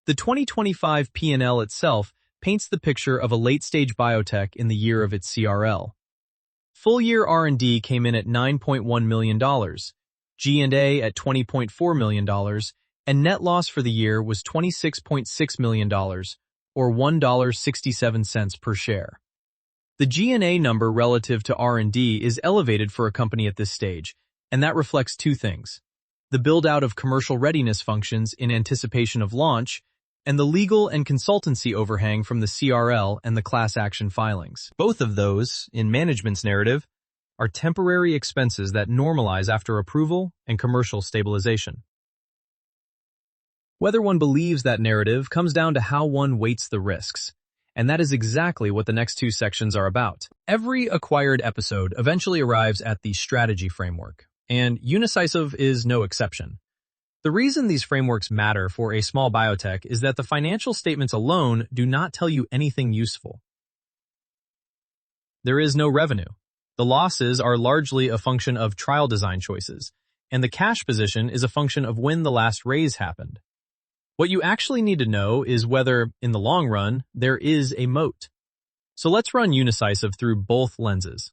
The 2025 P&L itself paints the picture of a late-stage biotech in the year of its CRL. Full-year R&D came in at $9.1 million, G&A at $20.4 million, and net loss for the year was $26.6 million, or $1.67 per share. The G&A number relative to R&D is elevated for a company at this stage, and that reflects two things: the build-out of commercial readiness functions in anticipation of launch, and the legal and consultancy overhang from the CRL and the class action filings. Both of those, in management's narrative, are temporary expenses that normalize after approval and commercial stabilization. Whether one believes that narrative comes down to how one weights the risks, and that is exactly what the next two sections are about. Every acquired episode eventually arrives at the strategy framework, and Unicycive is no exception. The reason these frameworks matter for a small biotech is that the financial statements alone do not tell you anything useful. There is no revenue. The losses are largely a function of trial design choices, and the cash position is a function of when the last raise happened. What you actually need to know is whether, in the long run, there is a moat. So let's run Unicycive through both lenses.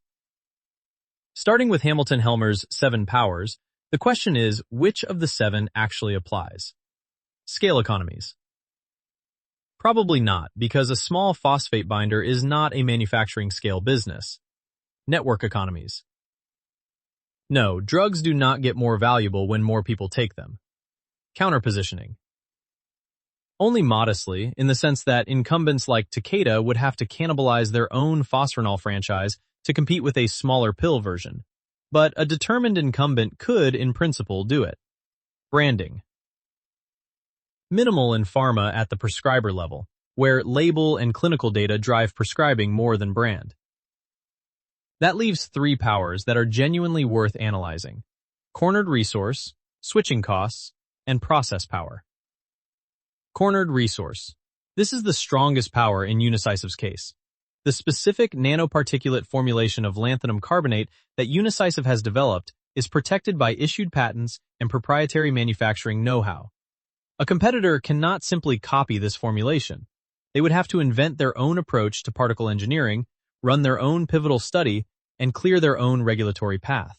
Starting with Hamilton-Helmer's 7 powers, the question is, which of the 7 actually applies? Scale economies. Probably not, because a small phosphate binder is not a manufacturing scale business. Network economies. No, drugs do not get more valuable when more people take them. Counterpositioning. Only modestly, in the sense that incumbents like Takeda would have to cannibalize their own Renal franchise to compete with a smaller pill version. But a determined incumbent could, in principle, do it. Branding. Minimal in pharma at the prescriber level, where label and clinical data drive prescribing more than brand. That leaves 3 powers that are genuinely worth analyzing: cornered resource, switching costs, and process power. Cornered resource. This is the strongest power in Unicycive's case. The specific nanoparticulate formulation of lanthanum carbonate that Unicycive has developed is protected by issued patents and proprietary manufacturing know-how. A competitor cannot simply copy this formulation. They would have to invent their own approach to particle engineering, run their own pivotal study, and clear their own regulatory path.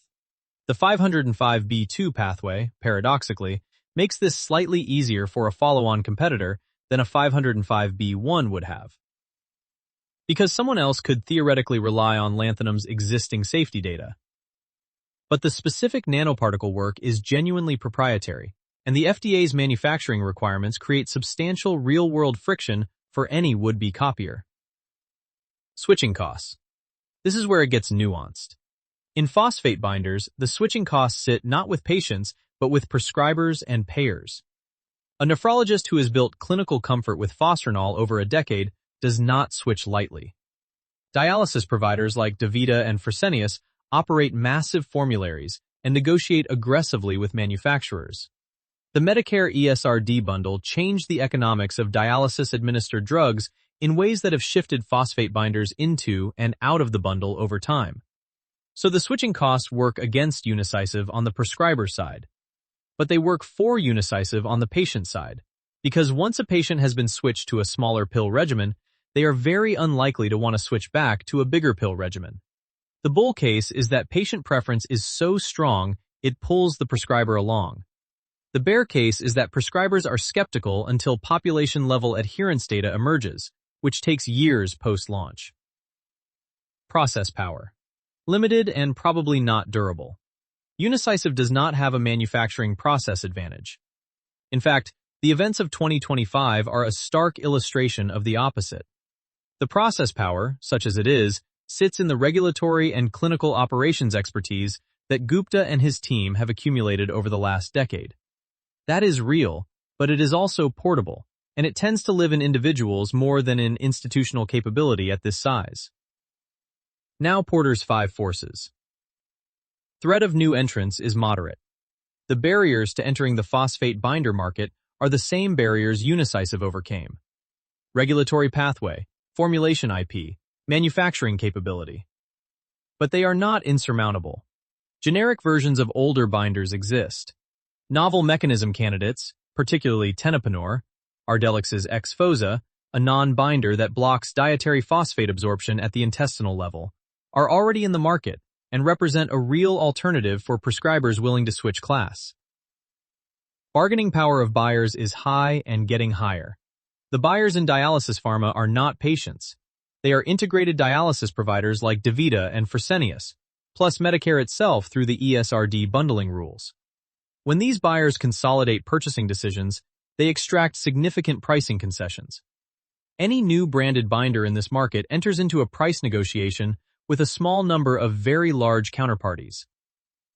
The 505(b)(2) pathway, paradoxically, makes this slightly easier for a follow-on competitor than a 505(b)(1) would have. Because someone else could theoretically rely on lanthanum's existing safety data. But the specific nanoparticle work is genuinely proprietary, and the FDA's manufacturing requirements create substantial real-world friction for any would-be copier. Switching costs. This is where it gets nuanced. In phosphate binders, the switching costs sit not with patients, but with prescribers and payers. A nephrologist who has built clinical comfort with Renal over a decade does not switch lightly. Dialysis providers like DaVita and Fresenius operate massive formularies and negotiate aggressively with manufacturers. The Medicare ESRD bundle changed the economics of dialysis-administered drugs in ways that have shifted phosphate binders into and out of the bundle over time. So the switching costs work against Unicycive on the prescriber side, but they work for Unicycive on the patient side, because once a patient has been switched to a smaller pill regimen, they are very unlikely to want to switch back to a bigger pill regimen. The bull case is that patient preference is so strong it pulls the prescriber along. The bear case is that prescribers are skeptical until population-level adherence data emerges, which takes years post-launch. Process power. Limited and probably not durable. Unicycive does not have a manufacturing process advantage. In fact, the events of 2025 are a stark illustration of the opposite. The process power, such as it is, sits in the regulatory and clinical operations expertise that Gupta and his team have accumulated over the last decade. That is real, but it is also portable, and it tends to live in individuals more than in institutional capability at this size. Now Porter's 5 forces. Threat of new entrants is moderate. The barriers to entering the phosphate binder market are the same barriers Unicycive overcame. Regulatory pathway, formulation IP, manufacturing capability. But they are not insurmountable. Generic versions of older binders exist. Novel mechanism candidates, particularly tenapanor, Ardelyx's Xphozah, a non-binder that blocks dietary phosphate absorption at the intestinal level, are already in the market and represent a real alternative for prescribers willing to switch class. Bargaining power of buyers is high and getting higher. The buyers in dialysis pharma are not patients. They are integrated dialysis providers like DaVita and Fresenius, plus Medicare itself through the ESRD bundling rules. When these buyers consolidate purchasing decisions, they extract significant pricing concessions. Any new branded binder in this market enters into a price negotiation with a small number of very large counterparties.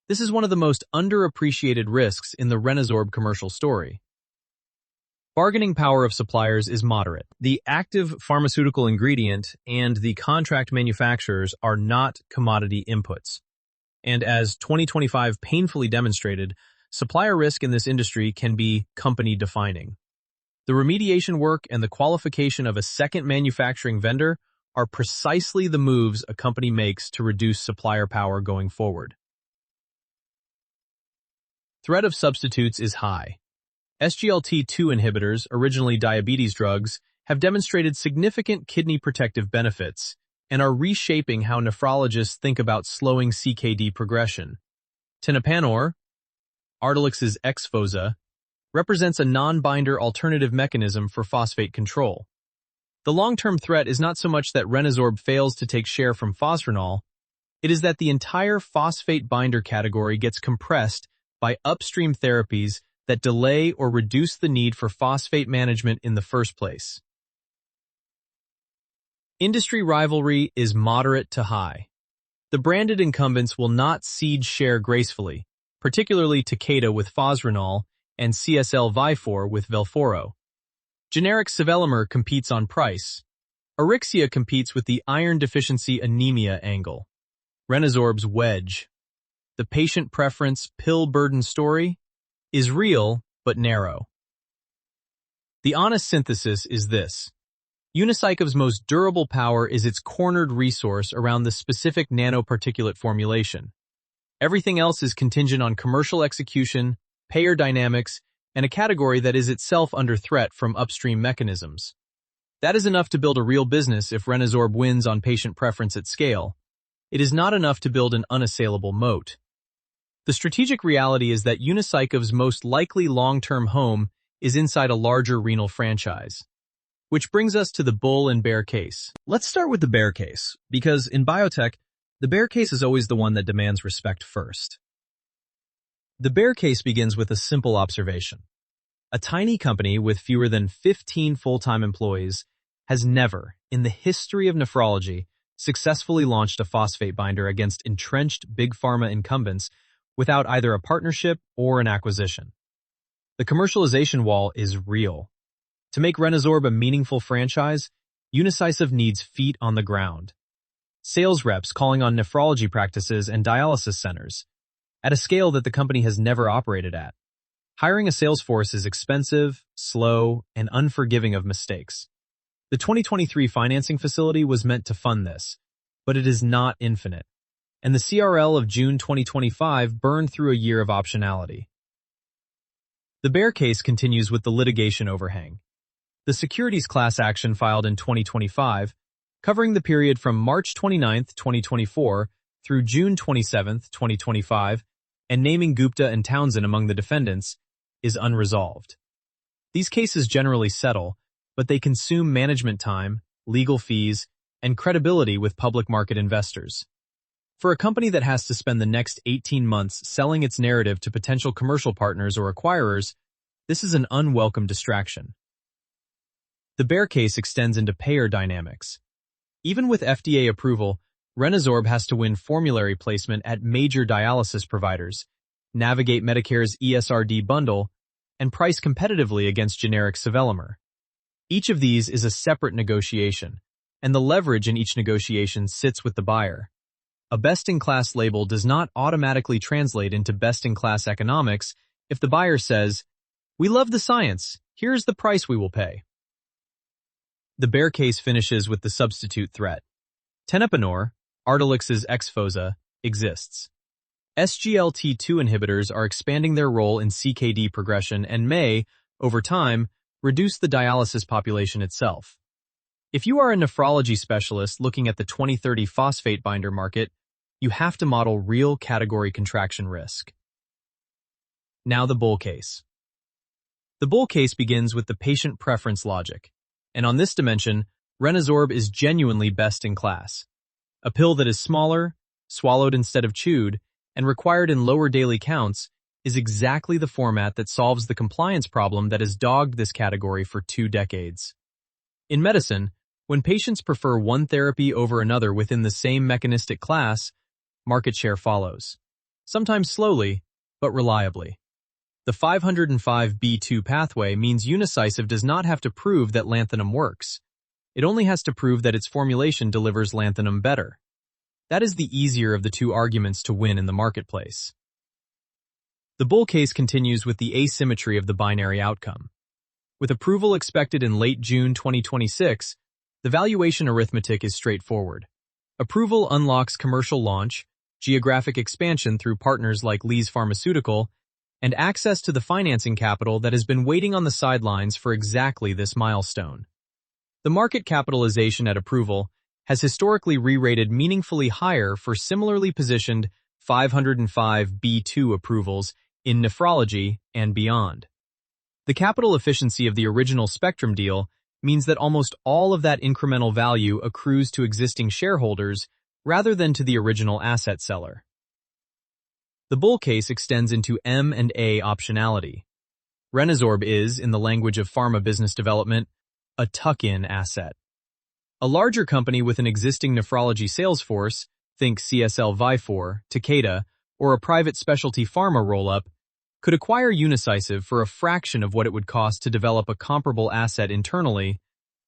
This is one of the most underappreciated risks in the Renazorb commercial story. Bargaining power of suppliers is moderate. The active pharmaceutical ingredient and the contract manufacturers are not commodity inputs. And as 2025 painfully demonstrated, supplier risk in this industry can be company-defining. The remediation work and the qualification of a second manufacturing vendor are precisely the moves a company makes to reduce supplier power going forward. Threat of substitutes is high. SGLT2 inhibitors, originally diabetes drugs, have demonstrated significant kidney protective benefits and are reshaping how nephrologists think about slowing CKD progression. Tenapanor, Ardelyx's Xphozah, represents a non-binder alternative mechanism for phosphate control. The long-term threat is not so much that Renazorb fails to take share from Renal, it is that the entire phosphate binder category gets compressed by upstream therapies that delay or reduce the need for phosphate management in the first place. Industry rivalry is moderate to high. The branded incumbents will not cede share gracefully, particularly Takeda with Renal and CSL Vifor with Velphoro. Generic sevelamer competes on price. Auryxia competes with the iron deficiency anemia angle. Renazorb's wedge. The patient preference pill burden story is real but narrow. The honest synthesis is this. Unicycive's most durable power is its cornered resource around the specific nanoparticulate formulation. Everything else is contingent on commercial execution, payer dynamics, and a category that is itself under threat from upstream mechanisms. That is enough to build a real business if Renazorb wins on patient preference at scale. It is not enough to build an unassailable moat. The strategic reality is that Unicycive's most likely long-term home is inside a larger renal franchise. Which brings us to the bull and bear case. Let's start with the bear case, because in biotech, the bear case is always the one that demands respect first. The bear case begins with a simple observation. A tiny company with fewer than 15 full-time employees has never, in the history of nephrology, successfully launched a phosphate binder against entrenched big pharma incumbents without either a partnership or an acquisition. The commercialization wall is real. To make Renazorb a meaningful franchise, Unicycive needs feet on the ground. Sales reps calling on nephrology practices and dialysis centers, at a scale that the company has never operated at. Hiring a sales force is expensive, slow, and unforgiving of mistakes. The 2023 financing facility was meant to fund this, but it is not infinite. And the CRL of June 2025 burned through a year of optionality. The bear case continues with the litigation overhang. The securities class action filed in 2025, covering the period from March 29, 2024 through June 27, 2025, and naming Gupta and Townsend among the defendants, is unresolved. These cases generally settle, but they consume management time, legal fees, and credibility with public market investors. For a company that has to spend the next 18 months selling its narrative to potential commercial partners or acquirers, this is an unwelcome distraction. The bear case extends into payer dynamics. Even with FDA approval, Renazorb has to win formulary placement at major dialysis providers, navigate Medicare's ESRD bundle, and price competitively against generic sevelamer. Each of these is a separate negotiation, and the leverage in each negotiation sits with the buyer. A best-in-class label does not automatically translate into best-in-class economics if the buyer says, "We love the science, here's the price we will pay." The bear case finishes with the substitute threat. Tenapanor, Ardelyx's Xphozah, exists. SGLT2 inhibitors are expanding their role in CKD progression and may, over time, reduce the dialysis population itself. If you are a nephrology specialist looking at the 2030 phosphate binder market, you have to model real category contraction risk. Now the bull case. The bull case begins with the patient preference logic, and on this dimension, Renazorb is genuinely best in class. A pill that is smaller, swallowed instead of chewed, and required in lower daily counts is exactly the format that solves the compliance problem that has dogged this category for 2 decades. In medicine, when patients prefer one therapy over another within the same mechanistic class, market share follows. Sometimes slowly, but reliably. The 505(b)(2) pathway means Unicycive does not have to prove that lanthanum works. It only has to prove that its formulation delivers lanthanum better. That is the easier of the two arguments to win in the marketplace. The bull case continues with the asymmetry of the binary outcome. With approval expected in late June 2026, the valuation arithmetic is straightforward. Approval unlocks commercial launch, geographic expansion through partners like Lee's Pharmaceutical, and access to the financing capital that has been waiting on the sidelines for exactly this milestone. The market capitalization at approval has historically re-rated meaningfully higher for similarly positioned 505(b)(2) approvals in nephrology and beyond. The capital efficiency of the original Spectrum deal means that almost all of that incremental value accrues to existing shareholders rather than to the original asset seller. The bull case extends into M&A optionality. Renazorb is, in the language of pharma business development, a tuck-in asset. A larger company with an existing nephrology sales force, think CSL Vifor, Takeda, or a private specialty pharma roll-up, could acquire Unicycive for a fraction of what it would cost to develop a comparable asset internally,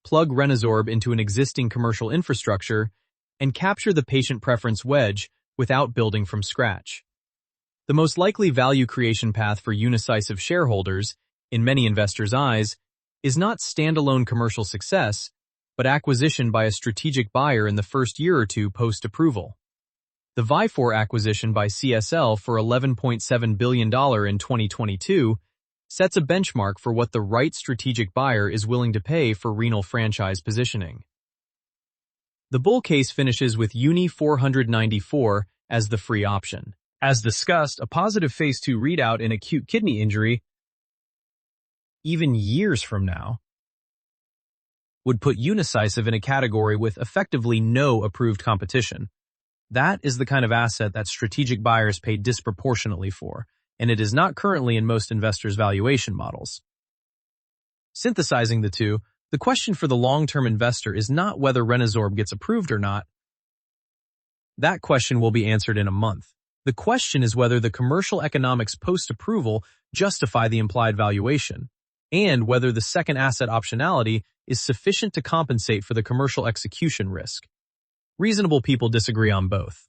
plug Renazorb into an existing commercial infrastructure, and capture the patient preference wedge without building from scratch. The most likely value creation path for Unicycive shareholders, in many investors' eyes, is not standalone commercial success, but acquisition by a strategic buyer in the first year or two post-approval. The Vifor acquisition by CSL for $11.7 billion in 2022 sets a benchmark for what the right strategic buyer is willing to pay for renal franchise positioning. The bull case finishes with Uni 494 as the free option. As discussed, a positive phase 2 readout in acute kidney injury, even years from now, would put Unicycive in a category with effectively no approved competition. That is the kind of asset that strategic buyers pay disproportionately for, and it is not currently in most investors' valuation models. Synthesizing the two, the question for the long-term investor is not whether Renazorb gets approved or not. That question will be answered in a month. The question is whether the commercial economics post-approval justify the implied valuation, and whether the second asset optionality is sufficient to compensate for the commercial execution risk. Reasonable people disagree on both.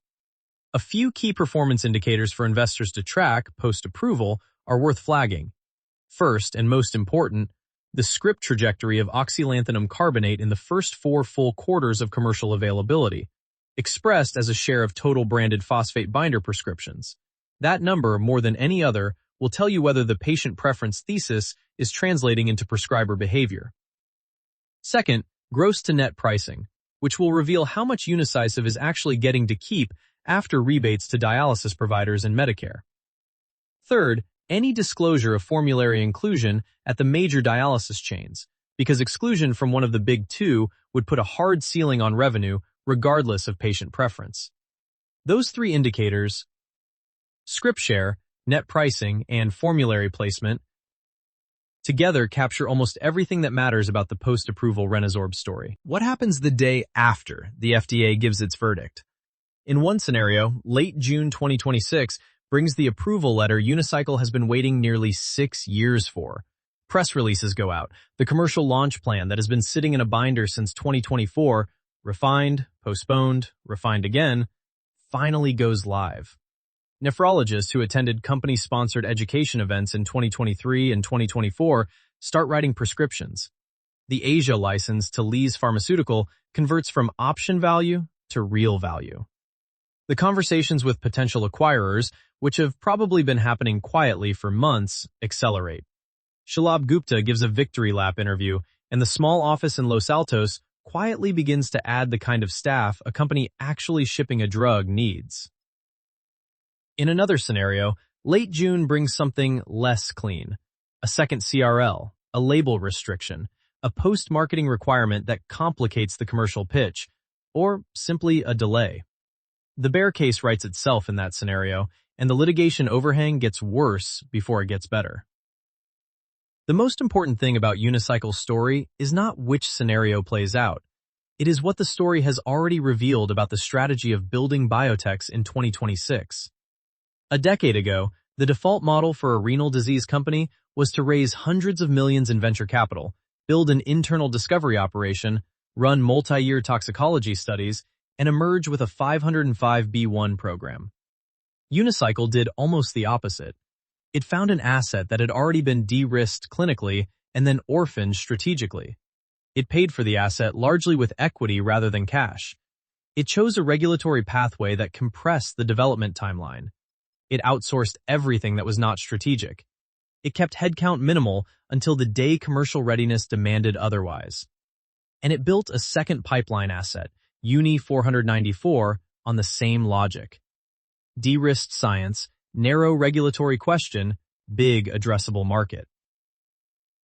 A few key performance indicators for investors to track post-approval are worth flagging. First, and most important, the script trajectory of oxylanthanum carbonate in the first 4 full quarters of commercial availability, expressed as a share of total branded phosphate binder prescriptions. That number, more than any other, will tell you whether the patient preference thesis is translating into prescriber behavior. Second, gross to net pricing, which will reveal how much Unicycive is actually getting to keep after rebates to dialysis providers and Medicare. Third, any disclosure of formulary inclusion at the major dialysis chains, because exclusion from one of the big two would put a hard ceiling on revenue regardless of patient preference. Those 3 indicators, script share, net pricing, and formulary placement, together capture almost everything that matters about the post-approval Renazorb story. What happens the day after the FDA gives its verdict? In one scenario, late June 2026 brings the approval letter Unicycle has been waiting nearly 6 years for. Press releases go out. The commercial launch plan that has been sitting in a binder since 2024, refined, postponed, refined again, finally goes live. Nephrologists who attended company-sponsored education events in 2023 and 2024 start writing prescriptions. The Asia license to Lee's Pharmaceutical converts from option value to real value. The conversations with potential acquirers, which have probably been happening quietly for months, accelerate. Shalabh Gupta gives a victory lap interview, and the small office in Los Altos quietly begins to add the kind of staff a company actually shipping a drug needs. In another scenario, late June brings something less clean. A second CRL, a label restriction, a post-marketing requirement that complicates the commercial pitch, or simply a delay. The bear case writes itself in that scenario, and the litigation overhang gets worse before it gets better. The most important thing about Unicycle's story is not which scenario plays out. It is what the story has already revealed about the strategy of building biotechs in 2026. A decade ago, The default model for a renal disease company was to raise hundreds of millions in venture capital, build an internal discovery operation, run multi-year toxicology studies, and emerge with a 505(b)(1) program. Unicycle did almost the opposite. It found an asset that had already been de-risked clinically and then orphaned strategically. It paid for the asset largely with equity rather than cash. It chose a regulatory pathway that compressed the development timeline. It outsourced everything that was not strategic. It kept headcount minimal until the day commercial readiness demanded otherwise. And it built a second pipeline asset, UNCY, on the same logic. De-risked science, narrow regulatory question, big addressable market.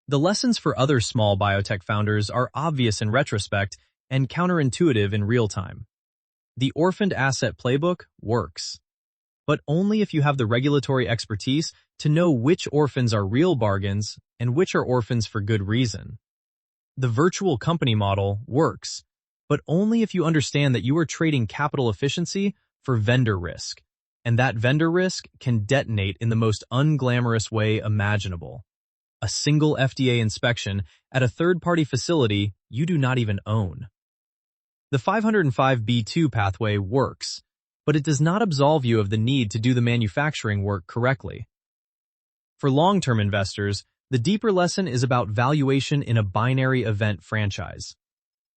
The lessons for other small biotech founders are obvious in retrospect and counterintuitive in real time. The orphaned asset playbook works, but only if you have the regulatory expertise to know which orphans are real bargains and which are orphans for good reason. The virtual company model works, but only if you understand that you are trading capital efficiency for vendor risk, and that vendor risk can detonate in the most unglamorous way imaginable. A single FDA inspection at a third-party facility you do not even own. The 505(b)(2) pathway works, but it does not absolve you of the need to do the manufacturing work correctly. For long-term investors, the deeper lesson is about valuation in a binary event franchise.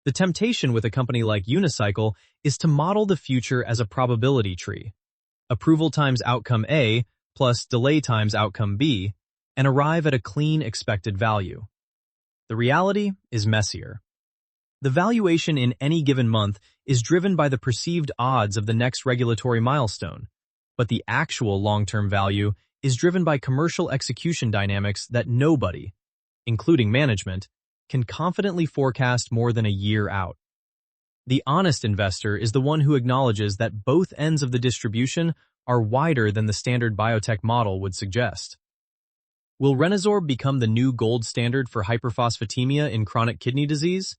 The temptation with a company like Unicycle is to model the future as a probability tree. Approval times outcome A plus delay times outcome B, and arrive at a clean expected value. The reality is messier. The valuation in any given month is driven by the perceived odds of the next regulatory milestone, but the actual long-term value is driven by commercial execution dynamics that nobody, including management, can confidently forecast more than a year out. The honest investor is the one who acknowledges that both ends of the distribution are wider than the standard biotech model would suggest. Will Renazorb become the new gold standard for hyperphosphatemia in chronic kidney disease?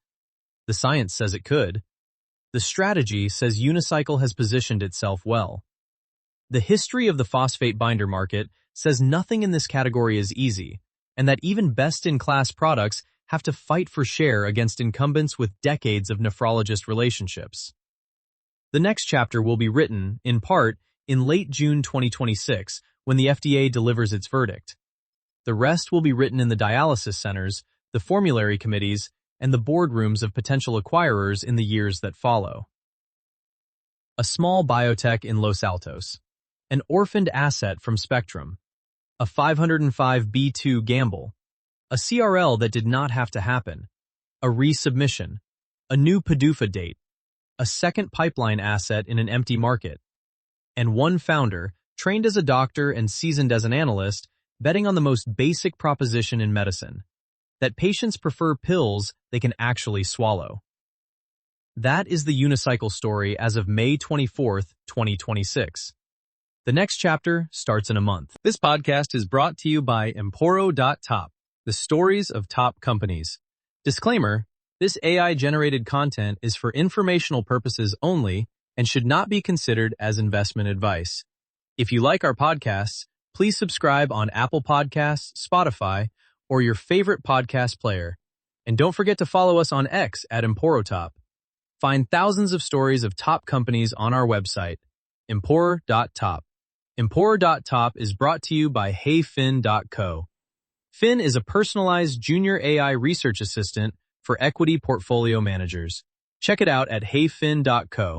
The science says it could. The strategy says Unicycle has positioned itself well. The history of the phosphate binder market says nothing in this category is easy, and that even best-in-class products have to fight for share against incumbents with decades of nephrologist relationships. The next chapter will be written, in part, in late June 2026, when the FDA delivers its verdict. The rest will be written in the dialysis centers, the formulary committees, and the boardrooms of potential acquirers in the years that follow. A small biotech in Los Altos. An orphaned asset from Spectrum. A 505(b)(2) gamble. A CRL that did not have to happen. A resubmission. A new PDUFA date. A second pipeline asset in an empty market. And one founder, trained as a doctor and seasoned as an analyst, betting on the most basic proposition in medicine, that patients prefer pills they can actually swallow. That is the Unicycle story as of May 24th, 2026. The next chapter starts in a month. This podcast is brought to you by Emporo.top, the stories of top companies. Disclaimer, this AI-generated content is for informational purposes only and should not be considered as investment advice. If you like our podcasts, please subscribe on Apple Podcasts, Spotify, or your favorite podcast player. And don't forget to follow us on X at Emporotop. Find thousands of stories of top companies on our website, Empor.top. Empor.top is brought to you by HeyFin.co. Fin is a personalized junior AI research assistant for equity portfolio managers. Check it out at HeyFin.co.